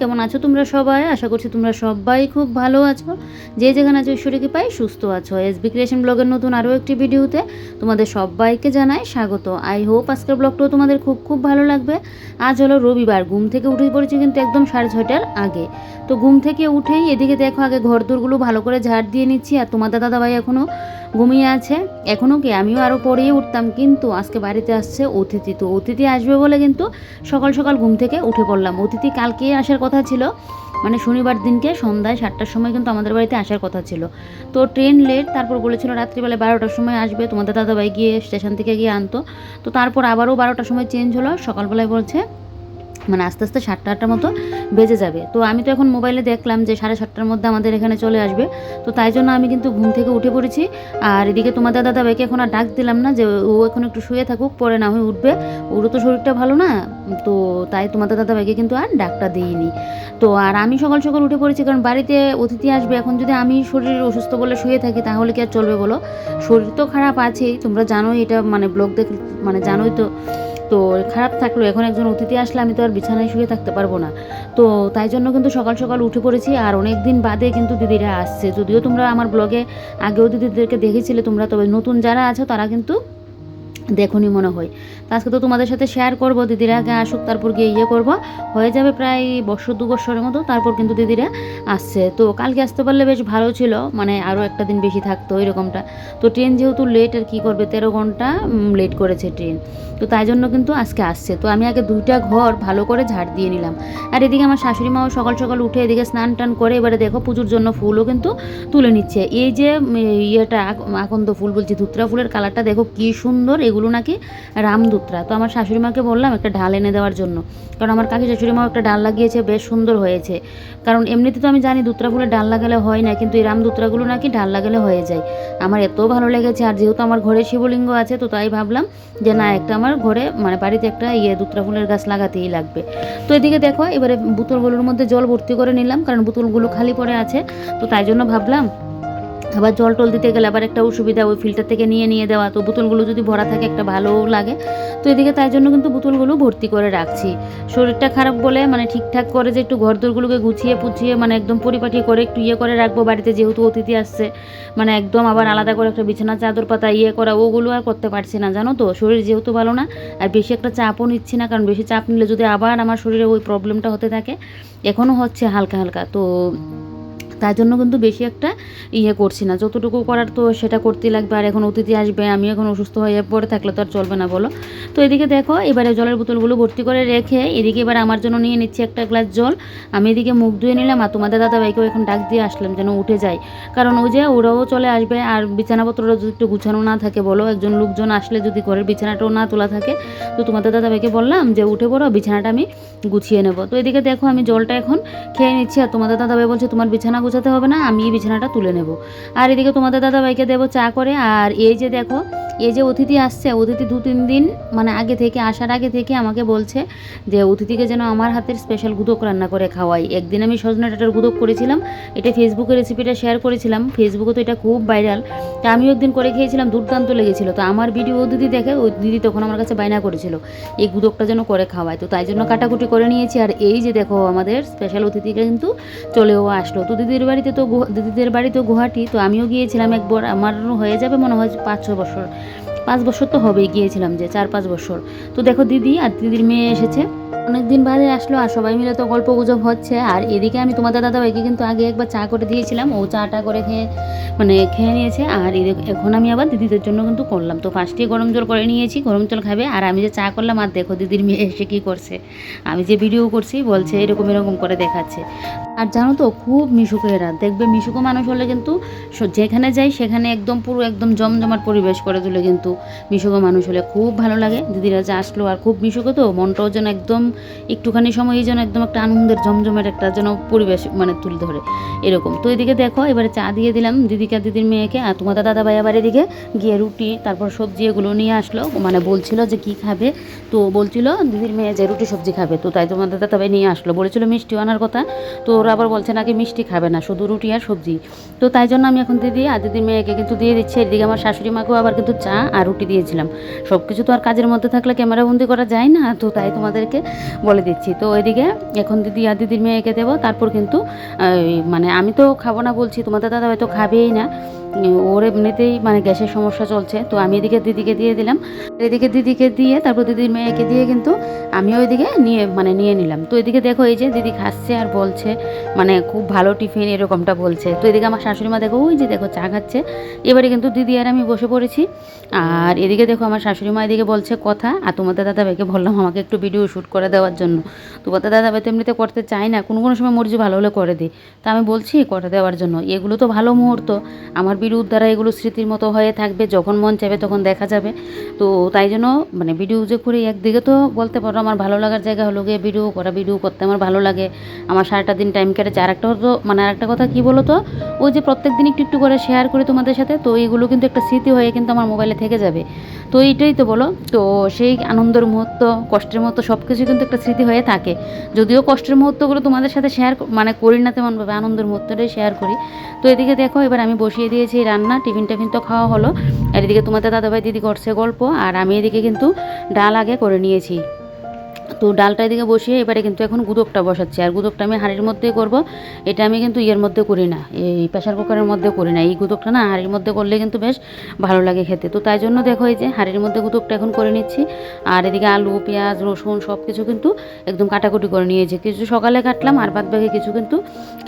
কেমন আছো তোমরা সবাই? আশা করছি তোমরা সবাই খুব ভালো আছো, যে যেখানে আছো ঈশ্বরকে পাই সুস্থ আছো। এসবি ক্রিয়েশন ব্লগের নতুন আরও একটি ভিডিওতে তোমাদের সবাইকে জানাই স্বাগত। আই হোপ আজকের ব্লগটাও তোমাদের খুব খুব ভালো লাগবে। আজ হলো রবিবার, ঘুম থেকে উঠে পড়েছি কিন্তু একদম 6:30টার আগে। তো ঘুম থেকে উঠেই এদিকে দেখো আগে ঘর দোরগুলো ভালো করে ঝাড় দিয়ে নিচ্ছি, আর তোমাদের দাদাভাই এখনও ঘুমিয়ে আছে। এখনও কি আমিও আরও পরেই উঠতাম, কিন্তু আজকে বাড়িতে আসছে অতিথি। তো অতিথি আসবে বলে কিন্তু সকাল সকাল ঘুম থেকে উঠে পড়লাম। অতিথি কালকে আসার কথা ছিল, মানে শনিবার দিনকে সন্ধ্যায় 7টার সময় কিন্তু আমাদের বাড়িতে আসার কথা ছিল। তো ট্রেন লেট, তারপর বলেছিল রাত্রিবেলা 12টার সময় আসবে, তোমাদের দাদাভাই গিয়ে স্টেশন থেকে গিয়ে আনতো। তো তারপর আবারও 12টার সময় চেঞ্জ হলো, সকালবেলায় বলছে মানে আস্তে আস্তে 7টা-8টার মতো বেজে যাবে। তো আমি তো এখন মোবাইলে দেখলাম যে 7:30টার মধ্যে আমাদের এখানে চলে আসবে। তো তাই জন্য আমি কিন্তু ঘুম থেকে উঠে পড়েছি। আর এদিকে তোমাদের দাদাভাইকে এখন আর ডাক দিলাম না, যে ও এখন একটু শুয়ে থাকুক, পরে না হয়ে উঠবে, ওরও তো শরীরটা ভালো না। তো তাই তোমাদের দাদাভাইকে কিন্তু আর ডাকটা দিইনি। তো আর আমি সকাল সকাল উঠে পড়েছি, কারণ বাড়িতে অতিথি আসবে। এখন যদি আমি শরীর অসুস্থ বলে শুয়ে থাকি তাহলে কি আর চলবে বলো? শরীর তো খারাপ আছেই, তোমরা জানোই এটা, মানে ব্লগ দেখ মানে জানোই তো। তো খারাপ থাকলো, এখন একজন অতিথি আসলে আমি তো আর বিছানায় শুয়ে থাকতে পারবো না। তো তাই জন্য কিন্তু সকাল সকাল উঠে পড়েছি। আর অনেক দিন বাদে কিন্তু দিদিরা আসছে, যদিও তোমরা আমার ব্লগে আগেও দিদিদেরকে দেখেছিলে তোমরা, তবে নতুন যারা আছো তারা কিন্তু দেখুনি মনে হয়। তো আজকে তো তোমাদের সাথে শেয়ার করবো, দিদিরা আগে আসুক তারপর গিয়ে করবো। হয়ে যাবে প্রায় 1-2 বছরের মতো, তারপর কিন্তু দিদিরা আসছে। তো কালকে আসতে পারলে বেশ ভালো ছিল, মানে আরও একটা দিন বেশি থাকতো এরকমটা। তো ট্রেন যেহেতু লেট, আর কী করবে, 13 ঘন্টা লেট করেছে ট্রেন। তো তাই জন্য কিন্তু আজকে আসছে। তো আমি আগে 2টা ঘর ভালো করে ঝাড় দিয়ে নিলাম। আর এদিকে আমার শাশুড়ি মাও সকাল সকাল উঠে এদিকে স্নান টান করে এবারে দেখো পুজোর জন্য ফুলও কিন্তু তুলে নিচ্ছে। এই যে ইয়েটা আকন্দ ফুল বলছি, ধুত্রা ফুলের কালারটা দেখো কী সুন্দর, এগুলো নাকি রামদূতরা। তো আমার শাশুড়ি মাকে বললাম একটা ঢাল এনে দেওয়ার জন্য, কারণ আমার কাকি শাশুড়ি মাও একটা ডাল লাগিয়েছে, বেশ সুন্দর হয়েছে। কারণ এমনিতে তো আমি জানি ধুত্রা ফুলের ডাল লাগালে হয় না, কিন্তু এই রামদূতরাগুলো নাকি ডাল লাগালে হয়ে যায়। আমার এত ভালো লেগেছে। আর যেহেতু আমার ঘরে শিবলিঙ্গ আছে, তো তাই ভাবলাম যে না, একটা আমার ঘরে মানে বাড়িতে একটা ধুত্রা ফুলের গাছ লাগাতেই লাগবে। তো এদিকে দেখো এবারে বোতলগুলোর মধ্যে জল ভর্তি করে নিলাম, কারণ বোতলগুলো খালি পড়ে আছে। তো তাই জন্য ভাবলাম আবার জল টল দিতে গেলে আবার একটা অসুবিধা, ওই ফিল্টার থেকে নিয়ে দেওয়া। তো বোতলগুলো যদি ভরা থাকে একটা ভালোও লাগে। তো এদিকে তাই জন্য কিন্তু বোতলগুলো ভর্তি করে রাখছি। শরীরটা খারাপ বলে মানে ঠিকঠাক করে যে একটু ঘরদোরগুলোকে গুছিয়ে পুছিয়ে মানে একদম পরিপাটি করে একটু করে রাখবো, বাড়িতে যেহেতু অতিথি আসছে। মানে একদম আবার আলাদা করে একটা বিছানা চাদর পাতা করা, ওগুলো আর করতে পারছি না, জানো তো। শরীর যেহেতু ভালো না, আর বেশি একটা চাপও নিচ্ছি না, কারণ বেশি চাপ নিলে যদি আবার আমার শরীরে ওই প্রবলেমটা হতে থাকে। এখনও হচ্ছে হালকা হালকা। তো তার জন্য কিন্তু বেশি একটা করছি না, যতটুকু করার তো সেটা করতেই লাগবে। আর এখন অতিথি আসবে, আমি এখন অসুস্থ হয়ে পড়ে থাকলে তো আর চলবে না বলো। তো এদিকে দেখো এবারে জলের বোতলগুলো ভর্তি করে রেখে এদিকে এবার আমার জন্য নিয়ে নিচ্ছি একটা গ্লাস জল। আমি এদিকে মুখ ধুয়ে নিলাম, আর তোমাদের দাদাভাইকেও এখন ডাক দিয়ে আসলাম যেন উঠে যায়, কারণ ওই যে ওরাও চলে আসবে। আর বিছানাপত্রটা যদি একটু গুছানো না থাকে বলো, একজন লোকজন আসলে যদি ঘরের বিছানাটাও না তোলা থাকে, তো তোমাদের দাদাভাইকে বললাম যে উঠে পড়ো, বিছানাটা আমি গুছিয়ে নেবো। তো এদিকে দেখো আমি জলটা এখন খেয়ে নিচ্ছি, আর তোমাদের দাদাভাই বলছে তোমার বিছানা গোছাতে হবে না, আমি এই বিছানাটা তুলে নেব। আর এদিকে তোমাদের দাদাভাইকে দেবো চা করে। আর এই যে দেখো এই যে অতিথি আসছে, অতিথি 2-3 দিন মানে আগে থেকে আসার আগে থেকে আমাকে বলছে যে অতিথিকে যেন আমার হাতের স্পেশাল গুদক রান্না করে খাওয়াই। একদিন আমি সজনে ডাঁটার গুদক করেছিলাম, এটা ফেসবুকে রেসিপিটা শেয়ার করেছিলাম, ফেসবুকে তো এটা খুব ভাইরাল। তা আমিও একদিন করে খেয়েছিলাম, দুর্দান্ত লেগেছিলো। তো আমার ভিডিও দিদি দেখে, ওই দিদি তখন আমার কাছে বায়না করেছিল এই গুদকটা যেন করে খাওয়ায়। তো তাই জন্য কাটাকুটি করে নিয়েছি। আর এই যে দেখো আমাদের স্পেশাল অতিথিকে কিন্তু চলেও আসলো। তো দিদিদের বাড়ি তো গুয়াহাটি। তো আমিও গিয়েছিলাম একবার, আমার হয়ে যাবে মনে হয় 5-6 বছর, 5 বছর তো হবেই, গিয়েছিলাম যে 4-5 বছর। তো দেখো দিদি আর দিদির মেয়ে এসেছে, অনেকদিন বাদে আসলো, আর সবাই মিলে তো গল্প গুজব হচ্ছে। আর এদিকে আমি তোমাদের দাদাভাইকে কিন্তু আগে একবার চা করে দিয়েছিলাম, ও চাটা করে খেয়ে নিয়েছে। আর এখন আমি আবার দিদিদের জন্য কিন্তু করলাম। তো ফার্স্টে গরম জল করে নিয়েছি, গরম জল খাবে। আর আমি যে চা করলাম, আর দেখো দিদির মেয়ে এসে কী করছে, আমি যে ভিডিও করছি বলছে এরকম এরকম করে দেখাচ্ছে। আর জানো তো খুব মিশুকো এরা, দেখবে মিশুকো মানুষ হলে কিন্তু যেখানে যাই সেখানে একদম পুরো একদম জমজমাট পরিবেশ করে তুলে। কিন্তু মিশুকো মানুষ হলে খুব ভালো লাগে। দিদিরা যে আসলো, আর খুব মিশুকো তো মনটাও যেন একদম একটুখানি সময় এই যেন একদম একটা আনন্দের জমজমের একটা যেন পরিবেশ মানে তুলে ধরে এরকম। তো এদিকে দেখো এবারে চা দিয়ে দিলাম দিদিকে আর দিদির মেয়েকে। আর তোমাদের দাদাভাই আবার এদিকে গিয়ে রুটি তারপর সবজি এগুলো নিয়ে আসলো, মানে বলছিল যে কি খাবে। তো বলছিল দিদির মেয়ে যে রুটি সবজি খাবে, তো তাই তোমাদের দাদাভাই নিয়ে আসলো, বলেছিল মিষ্টি আনার কথা। তো ওরা আবার বলছে নাকি মিষ্টি খাবে না, শুধু রুটি আর সবজি। তো তাই জন্য আমি এখন দিদি আর দিদির মেয়েকে কিন্তু দিয়ে দিচ্ছি। এদিকে আমার শাশুড়ি মাকেও আবার কিন্তু চা আর রুটি দিয়েছিলাম। সব কিছু তো আর কাজের মধ্যে থাকলে ক্যামেরাবন্দি করা যায় না, তো তাই তোমাদেরকে বলে দিচ্ছি। তো ওইদিকে এখন দিদি আর দিদির মেয়েকে দেবো, তারপর কিন্তু মানে আমি তো খাবো না বলছি, তোমাদের দাদা হয়তো খাবেই না, ওর এমনিতেই মানে গ্যাসের সমস্যা চলছে। তো আমি এদিকে দিদিকে দিয়ে দিলাম, এদিকে দিদিকে দিয়ে তারপর দিদির মেয়েকে দিয়ে কিন্তু আমি ওইদিকে নিয়ে নিলাম। তো এদিকে দেখো এই যে দিদি খাচ্ছে আর বলছে মানে খুব ভালো টিফিন এরকমটা বলছে। তো এদিকে আমার শাশুড়ি মা দেখো ওই যে দেখো চা খাচ্ছে। এবারে কিন্তু দিদি আর আমি বসে পড়েছি। আর এদিকে দেখো আমার শাশুড়ি মা এদিকে বলছে কথা, আর তোমাদের দাদাভাইকে বললাম আমাকে একটু ভিডিও শ্যুট করে দেওয়ার জন্য। তোমাদের দাদাভাই তো এমনিতে করতে চায় না, কোনো কোনো সময় মর্জি ভালো হলে করে দিই, তা আমি বলছি করে দেওয়ার জন্য। এগুলো তো ভালো মুহূর্ত, আমার ভিডিওর দ্বারা এগুলো স্মৃতির মতো হয়ে থাকবে, যখন মন চাইবে তখন দেখা যাবে। তো তাই জন্য মানে ভিডিও যে করি, একদিকে তো বলতে পারো আমার ভালো লাগার জায়গা হলো গিয়ে ভিডিও করা, ভিডিও করতে আমার ভালো লাগে, আমার সারাটা দিন টাইম কেটেছে। আর একটা হতো মানে আরেকটা কথা কী বলো তো, ওই যে প্রত্যেক দিন একটু একটু করে শেয়ার করি তোমাদের সাথে, তো এইগুলো কিন্তু একটা স্মৃতি হয়ে কিন্তু আমার মোবাইলে থেকে যাবে। তো এইটাই তো বলো, তো সেই আনন্দের মুহূর্ত, কষ্টের মুহূর্ত সব কিছু কিন্তু একটা স্মৃতি হয়ে থাকে। যদিও কষ্টের মুহূর্তগুলো তোমাদের সাথে শেয়ার মানে করি না তেমনভাবে, আনন্দের মুহূর্তটাই শেয়ার করি। তো এদিকে দেখো এবার আমি বসিয়ে দিয়েছি রান্না, টিফিন তো খাওয়া হলো। আর এদিকে তোমাদের দাদাভাই দিদি করছে গল্প, আর আমি এদিকে কিন্তু ডাল আগে করে নিয়েছি। তো ডালটা এদিকে বসিয়ে এবারে কিন্তু এখন গুদকটা বসাচ্ছি, আর গুদকটা আমি হাঁড়ির মধ্যেই করব। এটা আমি কিন্তু ইয়ের মধ্যে করি না, এই প্রেশার কুকারের মধ্যে করি না। এই গুদকটা না হাঁড়ির মধ্যে করলে কিন্তু বেশ ভালো লাগে খেতে। তো তাই জন্য দেখো এই যে হাঁড়ির মধ্যে গুদকটা এখন করে নিচ্ছি। আর এদিকে আলু পেঁয়াজ রসুন সব কিছু কিন্তু একদম কাটাকুটি করে নিয়েছি, কিছু সকালে কাটলাম আর বাদ বাকি কিছু কিন্তু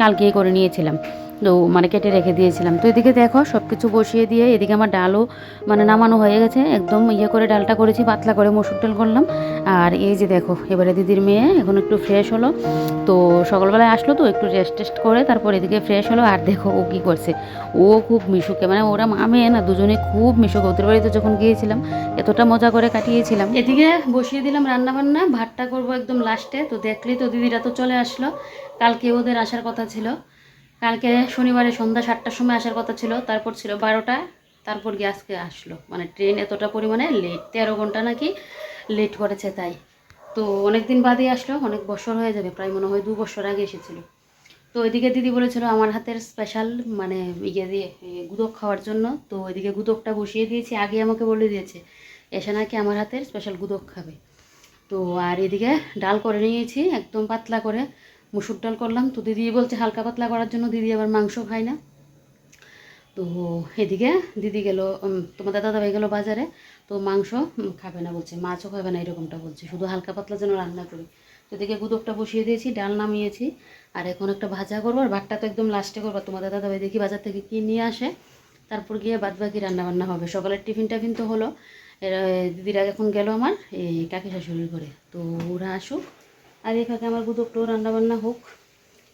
কালকেই করে নিয়েছিলাম, তো মানে কেটে রেখে দিয়েছিলাম। তো এদিকে দেখো সব কিছু বসিয়ে দিয়ে এদিকে আমার ডালও মানে নামানো হয়ে গেছে, একদম ইয়ে করে ডালটা করেছি, পাতলা করে মসুর ডাল করলাম। আর এই যে দেখো এবারে দিদির মেয়ে এখন একটু ফ্রেশ হলো, তো সকালবেলায় আসলো তো একটু রেস্ট টেস্ট করে তারপর এদিকে ফ্রেশ হলো। আর দেখো ও কী করছে, ও খুব মিশুকে, মানে ওরা মা মেয়ে না দুজনে খুব মিশুকে, ওদের বাড়িতে যখন গিয়েছিলাম এতটা মজা করে কাটিয়েছিলাম। এদিকে বসিয়ে দিলাম রান্না বান্না, ভাতটা করবো একদম লাস্টে। তো দেখলি তো দিদিরা তো চলে আসলো, কালকে ওদের আসার কথা ছিল, কালকে শনিবারে সন্ধ্যা 7টার সময় আসার কথা ছিল, তারপর ছিল 12টায়, তারপর গিয়ে আজকে আসলো। মানে ট্রেন এতটা পরিমাণে লেট, 13 ঘন্টা নাকি লেট করেছে তাই। তো অনেক দিন বাদে আসলো, অনেক বছর হয়ে যাবে, প্রায় মনে হয় 2 বছর আগে এসেছিল। তো ওইদিকে দিদি বলেছিল আমার হাতের স্পেশাল মানে ইয়ে দিয়ে গুদক খাওয়ার জন্য। তো ওইদিকে গুদকটা বসিয়ে দিয়েছি, আগে আমাকে বলে দিয়েছে এসে নাকি আমার হাতের স্পেশাল গুদক খাবে। তো আর এদিকে ডাল করে নিয়েছি একদম পাতলা করে, মুসুর ডাল করলাম। তো দিদি বলছে হালকা পাতলা করার জন্য, দিদি আবার মাংস খায় না। তো এদিকে দিদি গেল, তোমাদের দাদাভাই গেল বাজারে, তো মাংস খাবে না বলছে, মাছও খাবে না এরকমটা বলছে, শুধু হালকা পাতলা যেন রান্না করি। তো এদিকে গুদকটা বসিয়ে দিয়েছি, ডাল নামিয়েছি, আর এখন একটা ভাজা করবো, আর ভাতটা তো একদম লাস্টে করবো। তোমাদের দাদাভাই দেখি বাজার থেকে কী নিয়ে আসে, তারপর গিয়ে বাদবাকি রান্নাবান্না হবে। সকালের টিফিন তো হলো, দিদিরা এখন গেল আমার এই কাকি শাশুড়ির ঘরে, তো ওরা আসুক আর এই ফাঁকে আমার গুদকটাও রান্নাবান্না হোক।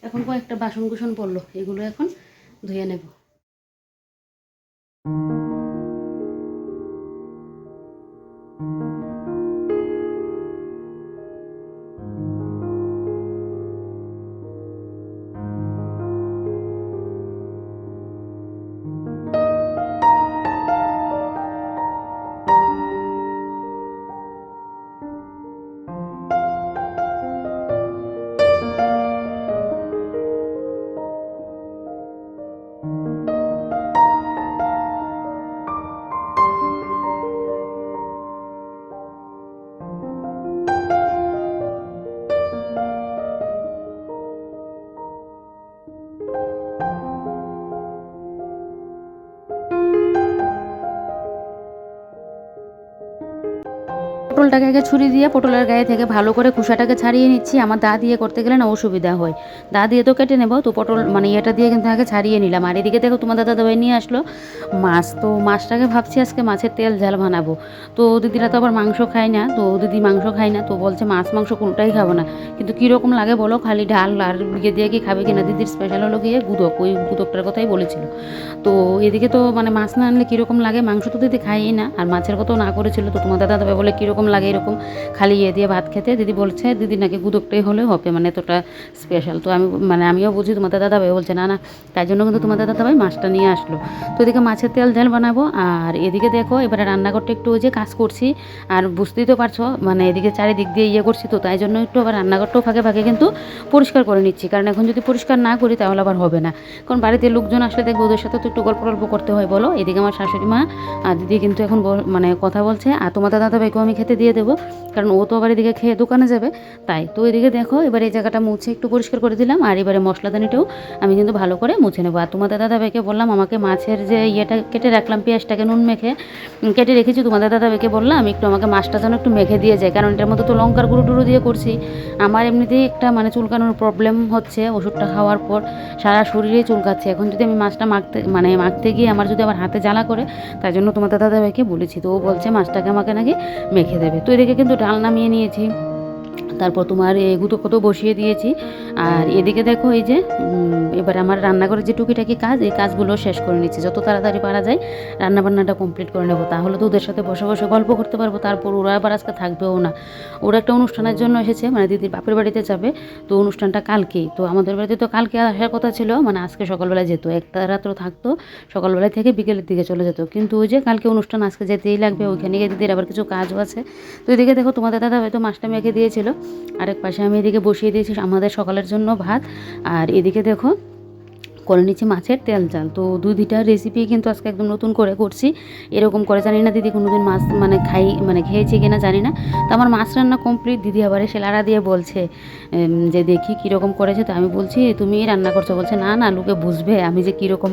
এখন কয়েকটা বাসন কুসন পড়লো, এগুলো এখন ধুয়ে নেব। পটলটাকে আগে ছুরি দিয়ে পটলের গায়ে থেকে ভালো করে খোসাটাকে ছাড়িয়ে নিচ্ছি। আমার দা দিয়ে করতে গেলে না অসুবিধা হয়, দা দিয়ে তো কেটে নেব, তো পটল মানে ইয়েটা দিয়ে কিন্তু আগে ছাড়িয়ে নিলাম। আর এদিকে দেখো তোমার দাদাভাই নিয়ে আসলো মাছ, তো মাছটাকে ভাবছি আজকে মাছের তেল ঝাল বানাবো। তো দিদিরা তো আবার মাংস খায় না, তো দিদি মাংস খায় না, তো বলছে মাছ মাংস কোনোটাই খাবো না, কিন্তু কীরকম লাগে বলো, খালি ডাল আর ইয়ে দিয়ে কি খাবে কিনা। দিদির স্পেশাল হলো গিয়ে গুদক, ওই গুদকটার কথাই বলেছিল। তো এদিকে তো মানে মাছ না আনলে কীরকম লাগে, মাংস তো দিদি খাইই না, আর মাছের কথাও না করেছিল। তো তোমার দাদাভাই বলে কীরকম লাগে এরকম খালি ইয়ে দিয়ে ভাত খেতে, দিদি বলছে দিদি নাকি গুদকটাই হলে হবে, মানে এতটা স্পেশাল। তো আমিও বুঝি, তোমাদের দাদাভাই বলছে না না, তাই জন্য কিন্তু তোমাদের দাদাভাই মাছটা নিয়ে আসলো। তো এদিকে মাছের তেল ঝাল বানাবো, আর এদিকে দেখো এবারে রান্নাঘরটা একটু ওই যে কাজ করছি, আর বুঝতেই তো পারছো মানে এদিকে চারিদিক দিয়ে ইয়ে করছি, তো তাই জন্য একটু আবার রান্নাঘরটাও ফাঁকে ফাঁকে কিন্তু পরিষ্কার করে নিচ্ছি, কারণ এখন যদি পরিষ্কার না করি তাহলে আবার হবে না, কারণ বাড়িতে লোকজন আসলে দেখবো ওদের সাথে তো একটু গল্প করতে হয় বলো। এদিকে আমার শাশুড়ি মা আর দিদি কিন্তু এখন মানে কথা বলছে, আর তোমাদের দাদাভাইকেও আমি খেতে দিয়ে দিয়ে দেবো, কারণ ও তো আবার এদিকে খেয়ে দোকানে যাবে তাই। তো এদিকে দেখো এবার এই জায়গাটা মুছে একটু পরিষ্কার করে দিলাম, আর এবারে মশলাদানিটাও আমি কিন্তু ভালো করে মুছে নেবো। আর তোমাদের দাদাভাইকে বললাম আমাকে মাছের যে ইয়েটা কেটে রাখলাম, পেঁয়াজটাকে নুন মেখে কেটে রেখেছি, তোমাদের দাদাভাইকে বললাম একটু আমাকে মাছটা যেন একটু মেখে দিয়ে যায়, কারণ এটার মধ্যে তো লঙ্কার গুঁড়ো টুড়ো দিয়ে করছি। আমার এমনিতেই একটা মানে চুলকানোর প্রবলেম হচ্ছে, ওষুধটা খাওয়ার পর সারা শরীরে চুলকাচ্ছে। এখন যদি আমি মাছটা মাখতে গিয়ে আমার যদি আমার হাতে জ্বালা করে, তাই জন্য তোমাদের দাদাভাইকে বলেছি। তো ও বলছে মাছটাকে আমাকে নাকি মেখে দেবে। তো এদিকে কিন্তু ডাল নামিয়ে নিয়েছি, তারপর তোমার গুঁতো কত বসিয়ে দিয়েছি। আর এদিকে দেখো এই যে এবার আমার রান্নাঘরের যে টুকিটাকি কাজ, এই কাজগুলো শেষ করে নিচ্ছি, যত তাড়াতাড়ি পারা যায় রান্নাবান্নাটা কমপ্লিট করে নেবো, তাহলে তো ওদের সাথে বসে বসে গল্প করতে পারবো। তারপর ওরা আবার আজকে থাকবেও না, ওরা একটা অনুষ্ঠানের জন্য এসেছে, মানে দিদির বাপের বাড়িতে যাবে। তো অনুষ্ঠানটা কালকেই, তো আমাদের বাড়িতে তো কালকে আসার কথা ছিল, মানে আজকে সকালবেলায় যেত, একটা রাত্র থাকতো, সকালবেলায় থেকে বিকেলের দিকে চলে যেত। কিন্তু ওই যে কালকে অনুষ্ঠান, আজকে যেতেই লাগবে, ওইখানে গিয়ে দিদির আবার কিছু কাজও আছে। তো এদিকে দেখো তোমাদের দাদা হয়তো মাছটা মেখে দিয়েছিল, আরেক পাশে আমি এদিকে বসিয়ে দিয়েছি আমাদের সকালের জন্য ভাত। আর এদিকে দেখো করে নিচ্ছি মাছের তেল ঝাল। তো দুইটা রেসিপি কিন্তু আজকে একদম নতুন করে করছি, এরকম করে জানি না দিদি কোনোদিন মাছ খেয়েছি কিনা জানি না। তো আমার মাছ রান্না কমপ্লিট, দিদি আবার এসে লাড়া দিয়ে বলছে যে দেখি কীরকম করেছে। তো আমি বলছি তুমি রান্না করছো, বলছে না না লোকে বুঝবে আমি যে কীরকম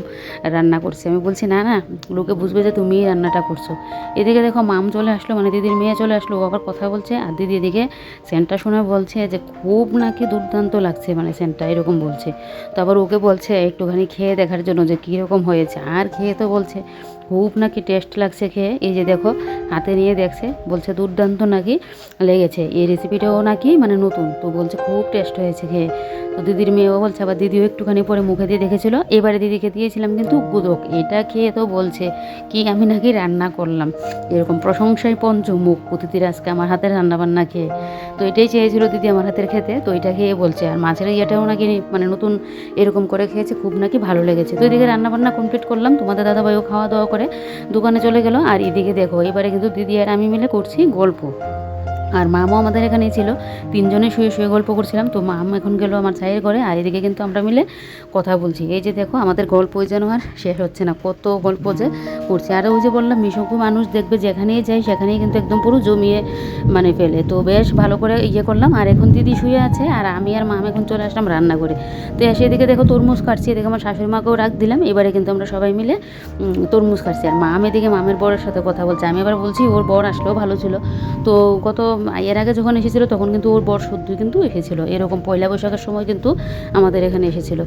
রান্না করছি। আমি বলছি না না লোকে বুঝবে যে তুমি রান্নাটা করছো। এদিকে দেখো মাম চলে আসলো, মানে দিদির মেয়ে চলে আসলো, ও আবার কথা বলছে, আর দিদি এদিকে সেন্টটা শুনে বলছে যে খুব নাকি দুর্দান্ত লাগছে, মানে সেন্টটা এরকম বলছে। তো আবার ওকে বলছে একটুখানি খেয়ে দেখার জন্য যে কীরকম হয়েছে, আর খেয়ে তো বলছে খুব নাকি টেস্ট লাগছে খেয়ে। এই যে দেখো হাতে নিয়ে দেখছে, বলছে দুর্দান্ত নাকি লেগেছে, এই রেসিপিটাও নাকি মানে নতুন, তো বলছে খুব টেস্ট হয়েছে খেয়ে। তো দিদির মেয়েও বলছে, আবার দিদিও একটুখানি পরে মুখে দিয়ে দেখেছিল, এবারে দিদিকে দিয়েছিলাম কিন্তু গুদক, এটা খেয়ে তো বলছে কি আমি নাকি রান্না করলাম, এরকম প্রশংসায় পঞ্চমুখ প্রতিদিন আজকে আমার হাতের রান্নাবান্না খেয়ে। তো এটাই চেয়েছিল দিদি আমার হাতের খেতে, তো এটা খেয়ে বলছে। আর মাছের ইয়েটাও নাকি মানে নতুন এরকম করে খেয়েছে, খুব নাকি ভালো লেগেছে। তো এদিকে রান্নাবান্না কমপ্লিট করলাম, তোমাদের দাদাভাইও খাওয়া দাওয়া করে দোকানে চলে গেল। আর এদিকে দেখো এবারে কিন্তু দিদি আর আমি মিলে করছি গল্প, আর মামও আমাদের এখানেই ছিল, তিনজনে শুয়ে শুয়ে গল্প করছিলাম। তো মাম এখন গেল আমার ছাইয়ের ঘরে, আর এদিকে কিন্তু আমরা মিলে কথা বলছি। এই যে দেখো আমাদের গল্পই যেন আর শেষ হচ্ছে না, কত গল্প যে করছি। আর ওই যে বললাম মিশুকু মানুষ দেখবে যেখানেই যাই সেখানেই কিন্তু একদম পুরো জমিয়ে মানে ফেলে। তো বেশ ভালো করে করলাম। আর এখন দিদি শুয়ে আছে, আর আমি আর মাম এখন চলে আসলাম রান্না করে। তো এসে এদিকে দেখো তরমুজ কাটছি, এদিকে আমার শাশুড়ি মাকেও রাখ দিলাম। এবারে কিন্তু আমরা সবাই মিলে তরমুজ কাটছি, আর মাম এদিকে মামের বরের সাথে কথা বলছে। আমি এবার বলছি ওর বর আসলেও ভালো ছিল। তো এর আগে যখন এসেছিলো তখন কিন্তু ওর বর শুদ্ধই কিন্তু এসেছিলো, এরকম পয়লা বৈশাখের সময় কিন্তু আমাদের এখানে এসেছিলো,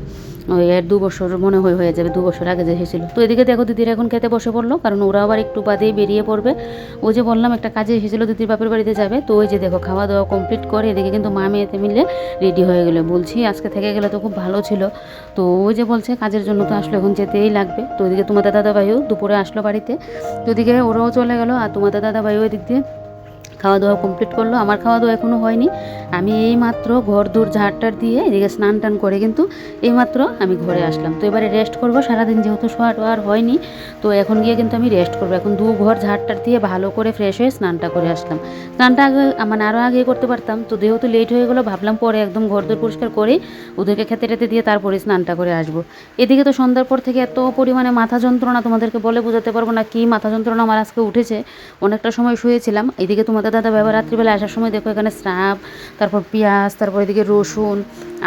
এর 2 বছর মনে হয়ে যাবে, 2 বছর আগে যে এসেছিলো। তো এদিকে দেখো দিদির এখন খেতে বসে পড়লো, কারণ ওরা আবার একটু বাদেই বেরিয়ে পড়বে। ওই যে বললাম একটা কাজে এসেছিলো, দিদির বাপের বাড়িতে যাবে। তো ওই যে দেখো খাওয়া দাওয়া কমপ্লিট করে এদিকে কিন্তু মা মেয়েতে মিলে রেডি হয়ে গেলো। বলছি আজকে থেকে গেলে তো খুব ভালো ছিল। তো ওই যে বলছে কাজের জন্য তো আসলে এখন যেতেই লাগবে। তো ওইদিকে তোমাদের দাদাভাইও দুপুরে আসলো বাড়িতে, তো ওদিকে ওরাও চলে গেলো। আর তোমাদের দাদাভাইও এদিক দিয়ে খাওয়া দাওয়া কমপ্লিট করলো। আমার খাওয়া দাওয়া এখনও হয়নি, আমি এই মাত্র ঘর দূর ঝাড়টার দিয়ে এদিকে স্নান টান করে কিন্তু এইমাত্র আমি ঘরে আসলাম। তো এবারে রেস্ট করবো, সারাদিন যেহেতু শোয়া টোয়ার হয়নি, তো এখন গিয়ে কিন্তু আমি রেস্ট করবো। এখন ঘর ঝাড়টার দিয়ে ভালো করে ফ্রেশ হয়ে স্নানটা করে আসলাম। স্নানটা আগে মানে আরও আগে করতে পারতাম, তো যেহেতু লেট হয়ে গেলো ভাবলাম পরে একদম ঘর দূর পরিষ্কার করে ওদেরকে খেতে টেতে দিয়ে তারপরে স্নানটা করে আসবো। এদিকে তো সন্ধ্যার পর থেকে এত পরিমাণে মাথা যন্ত্রণা, তোমাদেরকে বলে বোঝাতে পারবো না কি মাথা যন্ত্রণা আমার আজকে উঠেছে। অনেকটা সময় শুয়েছিলাম। এদিকে তোমাদের দাদা বাবা রাত্রিবেলা আসার সময় দেখো এখানে স্রাব, তারপর পেঁয়াজ, তারপর এদিকে রসুন,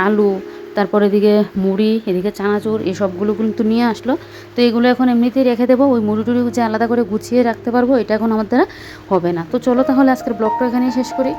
আলু, তারপর এদিকে মুড়ি, এদিকে চানাচুর, এই সবগুলো কিন্তু নিয়ে আসলো। তো এগুলো এখন এমনিতেই রেখে দেবো, ওই মুড়ি টুড়ি যে আলাদা করে গুছিয়ে রাখতে পারবো, এটা এখন আমার দ্বারা হবে না। তো চলো তাহলে আজকের ব্লগটা এখানেই শেষ করি।